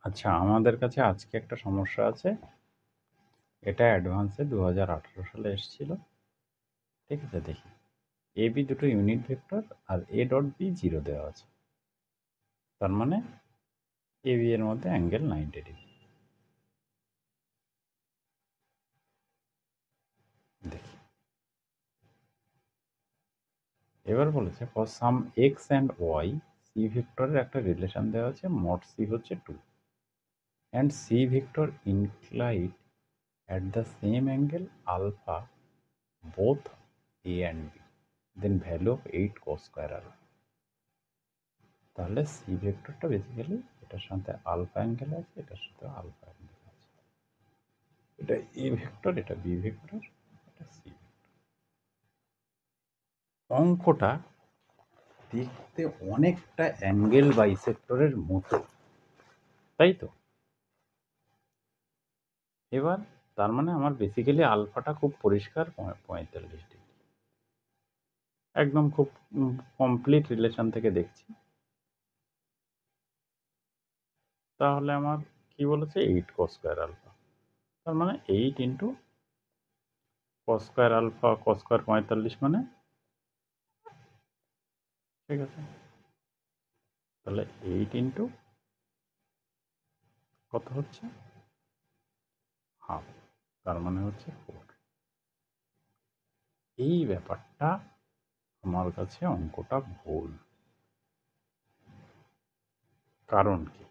আচ্ছা, আমাদের কাছে আজকে একটা সমস্যা আছে। এটা অ্যাডভান্সে 2018 সালে এসেছিল। ঠিক আছে, দেখি। এ বি দুটো ইউনিট ভেক্টর আর এ ডট বি জিরো দেওয়া আছে। তার মানে এ বি এর মধ্যে অ্যাঙ্গেল 90 ডিগ্রি। দেখি, এবার বলেছে for some x and y C ভেক্টরের একটা রিলেশন দেওয়া আছে, মড সি হচ্ছে 2 and C vector inclined at the same angle alpha both A and B, then value of 8 cos² alpha. তাহলে সি ভেক্টরটা বেসিক্যালি এটার সাথে আলফা অ্যাঙ্গেল আছে, এটার সাথে আলফা অ্যাঙ্গেল আছে। এটা এ ভেক্টর, এটা বি ভেক্টর, এটা সি। অঙ্কটা দেখতে অনেকটা অ্যাঙ্গেল বাইসেক্টরের মতো, তাই তো? এবার তার মানে আমার বেসিক্যালি আলফাটা খুব পরিষ্কার 45 ডিগ্রি, একদম খুব কমপ্লিট রিলেশন থেকে দেখছি। তাহলে আমার কি বলেছে 8 cos² আলফা, তার মানে 8 × cos² আলফা, cos² 45 মানে, ঠিক আছে। তাহলে 8 কত হচ্ছে হাফ, তার মানে হচ্ছে 4। এই ব্যাপারটা আমার কাছে অঙ্কটা ভুল। কারণ কি,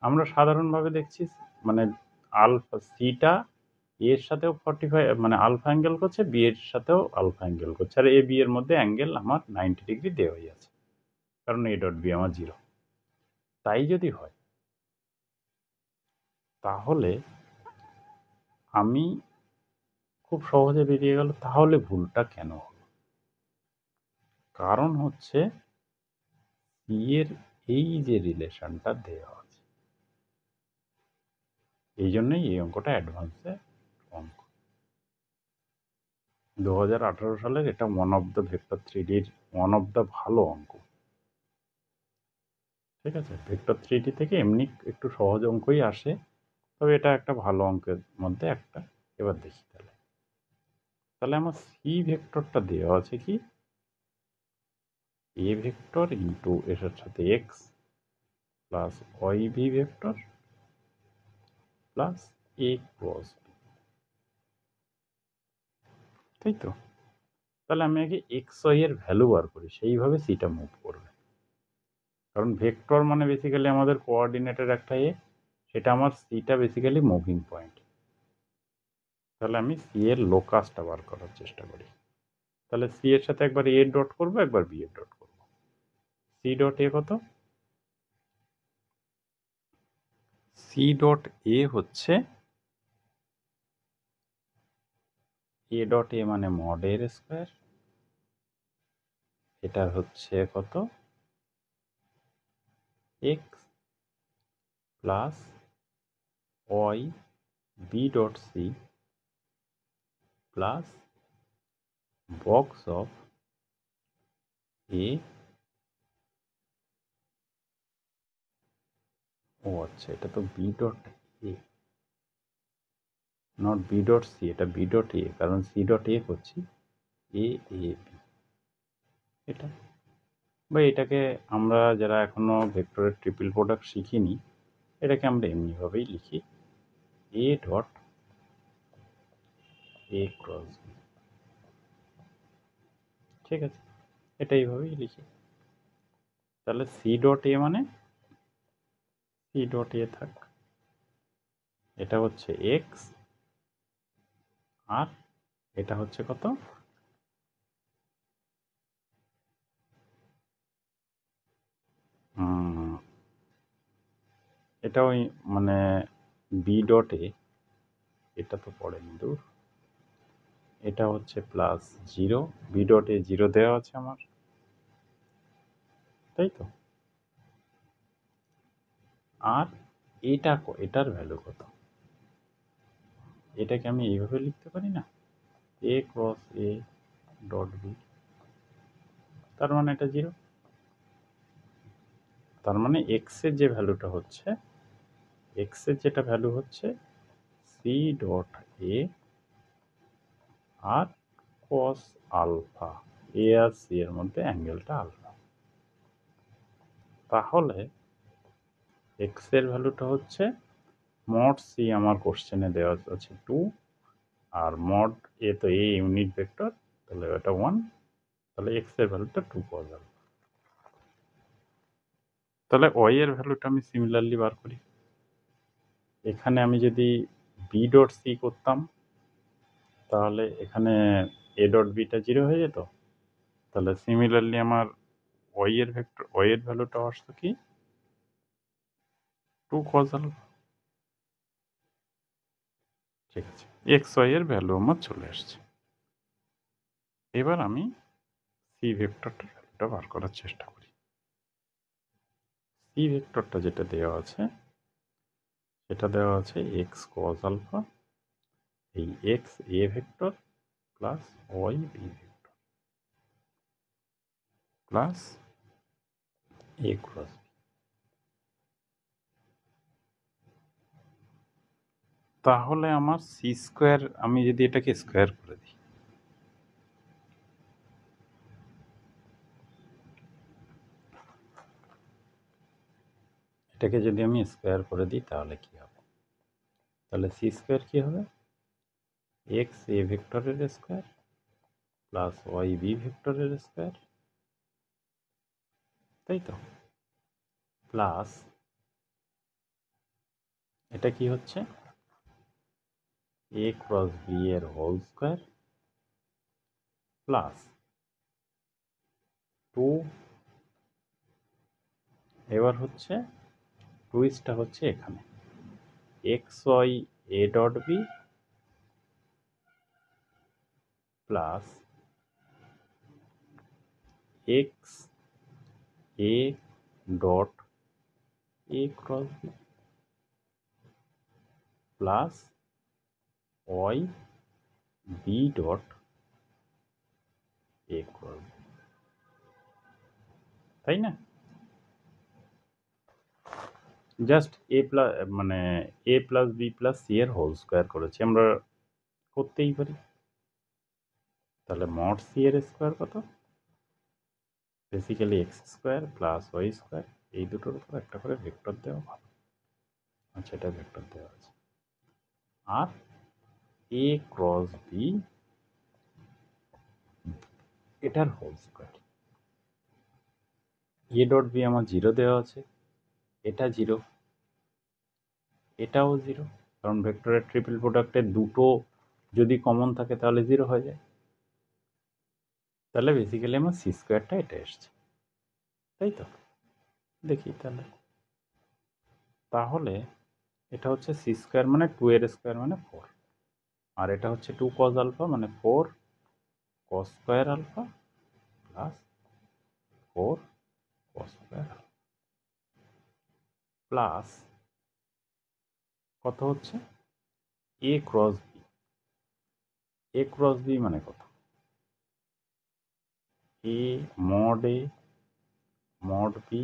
আমরা সাধারণভাবে দেখছি মানে আলফা সিটা এর সাথেও 45 মানে আলফা অ্যাঙ্গেল করছে, বি এর সাথেও আলফা অ্যাঙ্গেল করছে, আর এ বি এর মধ্যে অ্যাঙ্গেল আমার 90 ডিগ্রি দেওয়াই আছে, কারণ এ ডট বি আমার 0। তাই যদি হয় তাহলে আমি খুব সহজে বেরিয়ে গেল তাহলে ভুলটা কেন হলো। কারণ হচ্ছে সি এর এই যে রিলেশনটা দেওয়া আছে, এই জন্যই এই অঙ্কটা অ্যাডভান্সে অঙ্ক। 2018 সালের এটা ওয়ান অফ দ্য ভেক্টর 3ডির ওয়ান অফ দ্য ভালো অঙ্ক। ঠিক আছে, ভেক্টর 3ডি থেকে এমনি একটু সহজ অঙ্কই আসে, তবে এটা একটা ভালো অঙ্কের মধ্যে একটা। এবার দেখি তাহলে তাহলে আমার সি ভেক্টরটা দেওয়া আছে কি, এ ভেক্টর ইন্টু এর সাথে x plus y B vector plus এ ক্রস বি, তাই তো? তাহলে আমি আগে এক্স ওয়াই এর ভ্যালু বার করি, সেইভাবে সিটা মুভ করবে। কারণ ভেক্টর মানে বেসিক্যালি আমাদের কোঅর্ডিনেটের একটা সেটা আমার সিটা বেসিক্যালি মুভিং পয়েন্ট। তাহলে আমি সি এর লোকাসটা বার করার চেষ্টা করি। তাহলে সি এর সাথে একবার এ ডট করবো, একবার বি এর ডট করবো। সি ডট এ কত? সি ডট এ হচ্ছে এ ডট এ মানে মড এর স্কোয়ার, এটা হচ্ছে কত x plus y B dot c plus box of a, ও আচ্ছা এটা তো b dot a, not b dot c, এটা বি ডট এ, কারণ সি ডট এ করছি এ এ বি, এটা বা এটাকে আমরা যারা এখনো ভেক্টরের ট্রিপল প্রোডাক্ট শিখিনি, এটাকে আমরা এমনিভাবেই লিখি A dot A cross B. ঠিক আছে, এটা এইভাবেই লিখি। তাহলে সি ডট এ মানে সি ডট এ থাক, এটা হচ্ছে এক্স, আর এটা হচ্ছে কত এটা ওই মানে বি ডট এ, এটা তো পড়েনি দূর, এটা হচ্ছে প্লাস 0, বি ডট এ 0 দেওয়া আছে আমার, তাই তো? আর এটা এটার ভ্যালু কত, এটাকে আমি এইভাবে লিখতে পারি না, এ ক্রস এ ডট বি, তার মানে এটা 0। তার মানে এক্স এর যে ভ্যালুটা হচ্ছে, এক্স এর যেটা ভ্যালু হচ্ছে সি ডট এ আর কস আলফা, এ আর সি এর মধ্যে অ্যাঙ্গেলটা আলফা। তাহলে এক্স এর ভ্যালুটা হচ্ছে মড সি, আমার কোশ্চেনে দেওয়া আছে 2, আর মড এ তো এ ইউনিট ভেক্টর, তাহলে এটা 1, তাহলে এক্স এর ভ্যালুটা 2 পাওয়া যাবে। তাহলে ওয়াই এর ভ্যালুটা আমি সিমিলারলি বার করি। এখানে আমি যদি বি ডট সি করতাম তাহলে এখানে এ ডট বিটা 0 হয়ে যেত। তাহলে সিমিলারলি আমার ওয়াই এর ভেক্টর, ওয়াই এর ভ্যালুটা আসতো কি 2 cos আলফা। ঠিক আছে, এক্স ওয়াই এর ভ্যালু আমার চলে আসছে। এবার আমি সি ভেক্টরটার ভ্যালুটা বার করার চেষ্টা করি। সি ভেক্টরটা যেটা দেওয়া আছে সেটা দেওয়া আছে এক্স cos আলফা, এই x A vector plus y B vector plus A cross B. তাহলে আমার সি স্কোয়ার, আমি যদি এটাকে স্কোয়ার করে দিই, এটাকে যদি আমি স্কোয়ার করে দিই তাহলে কি হবে? তাহলে সি স্কোয়ার কি হবে? এক্স এ ভেক্টরের স্কোয়ার প্লাস ওয়াই বি ভেক্টরের স্কোয়ার, তাই তো? প্লাস এটা কি হচ্ছে? এ ক্রস বি এর হোল স্কোয়ার প্লাস 2, এবার হচ্ছে টুইস্টটা হচ্ছে এখানে x y A dot B plus x A dot A cross B plus y B dot A cross B, তাই না? জাস্ট এ প্লাস মানে A plus B plus C এর হোল স্কোয়ার করেছি, আমরা করতেই পারি। তাহলে মড সি এর স্কোয়ার কত? Basically x square plus y square, এই দুটোর উপর একটা করে ভেক্টর দেওয়া ভালো। আচ্ছা, এটা ভেক্টর দেওয়া আছে। আর এ ক্রস বি এটার whole square. A dot B আমার 0 দেওয়া আছে, এটা 0, এটাও 0, কারণ ভেক্টরের ট্রিপল প্রোডাক্টের দুটো যদি কমন থাকে তাহলে 0 হয়ে যায়। তাহলে বেসিক্যালি আমার সি স্কোয়ারটা এটা এসছে, তাই তো? দেখি তাহলে, তাহলে এটা হচ্ছে সি স্কোয়ার মানে 2 এর স্কোয়ার মানে 4, আর এটা হচ্ছে 2 cos আলফা মানে 4 cos square alpha plus 4 cos square alpha plus কত হচ্ছে A cross B. A cross B মানে কত? A mod B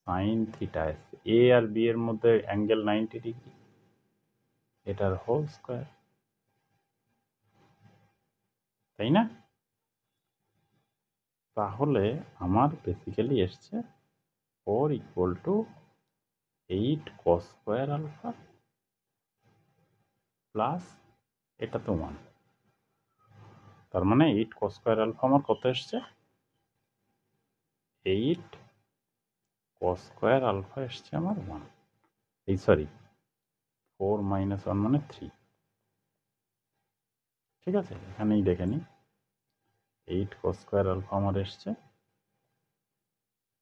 sine theta, A আর বি এর মধ্যে অ্যাঙ্গেল 90 ডিগ্রি, এটার হোল স্কোয়ার, তাই না? তাহলে আমার বেসিক্যালি এসছে 4 equal to 8 cos square alpha plus এটা তো 1, তার মানে 8 cos স্কোয়ার আলফা আমার কত এসছে? 8 cos স্কোয়ার আলফা এসছে আমার 1, এই সরি 4 মাইনাস 1 মানে 3। ঠিক আছে, এখানেই দেখে নিই 8 cos স্কোয়ার আলফা আমার এসছে,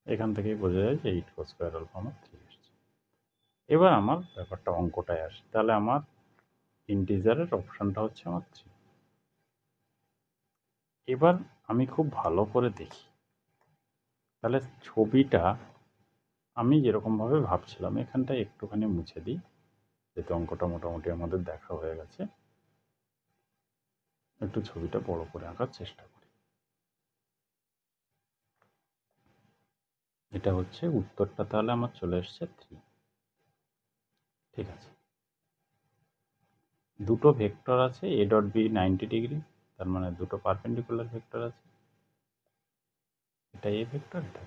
এখান থেকেই বোঝা যায় যে 8 cos স্কোয়ার আলফা আমার 3 এসছে। এবার আমার ব্যাপারটা অঙ্কটায় আসে, তাহলে আমার ইন্টিজারের অপশানটা হচ্ছে আমার 3। এবার আমি খুব ভালো করে দেখি, তাহলে ছবিটা আমি যেরকমভাবে ভাবছিলাম এখানটা একটুখানি মুছে দিই, যেহেতু অঙ্কটা মোটামুটি আমাদের দেখা হয়ে গেছে। একটু ছবিটা বড় করে আঁকার চেষ্টা করি। এটা হচ্ছে উত্তরটা, তাহলে আমার চলে এসছে 3। ঠিক আছে, দুটো ভেক্টর আছে এ ডট বি 90 ডিগ্রি, তার মানে দুটো পারপেন্ডিকুলার ভেক্টর আছে, এটা এ ভেক্টর, এটা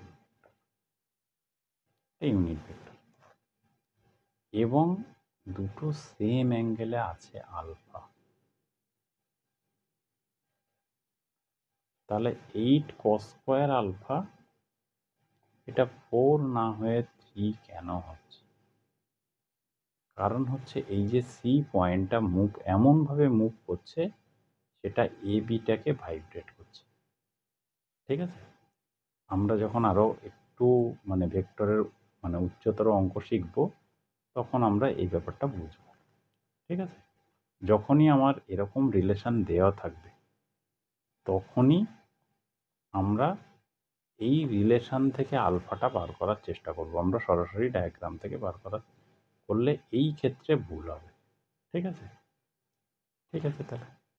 ইউনিট ভেক্টর, এবং দুটো সেম অ্যাঙ্গেলে আছে আলফা। তাহলে 8 cos স্কোয়ার আলফা এটা 4 না হয়ে 3 কেন হচ্ছে? কারণ হচ্ছে এই যে সি পয়েন্টটা এমনভাবে মুভ করছে সেটা এ বিটাকে ভাইব্রেট করছে। ঠিক আছে, আমরা যখন আরও একটু ভেক্টরের উচ্চতর অঙ্ক শিখব তখন আমরা এই ব্যাপারটা বুঝব। ঠিক আছে, যখনই আমার এরকম রিলেশন দেওয়া থাকবে তখনই আমরা এই রিলেশন থেকে আলফাটা বার করার চেষ্টা করব। আমরা সরাসরি ডায়াগ্রাম থেকে বার করলে এই ক্ষেত্রে ভুল হবে। ঠিক আছে, ঠিক আছে তাহলে।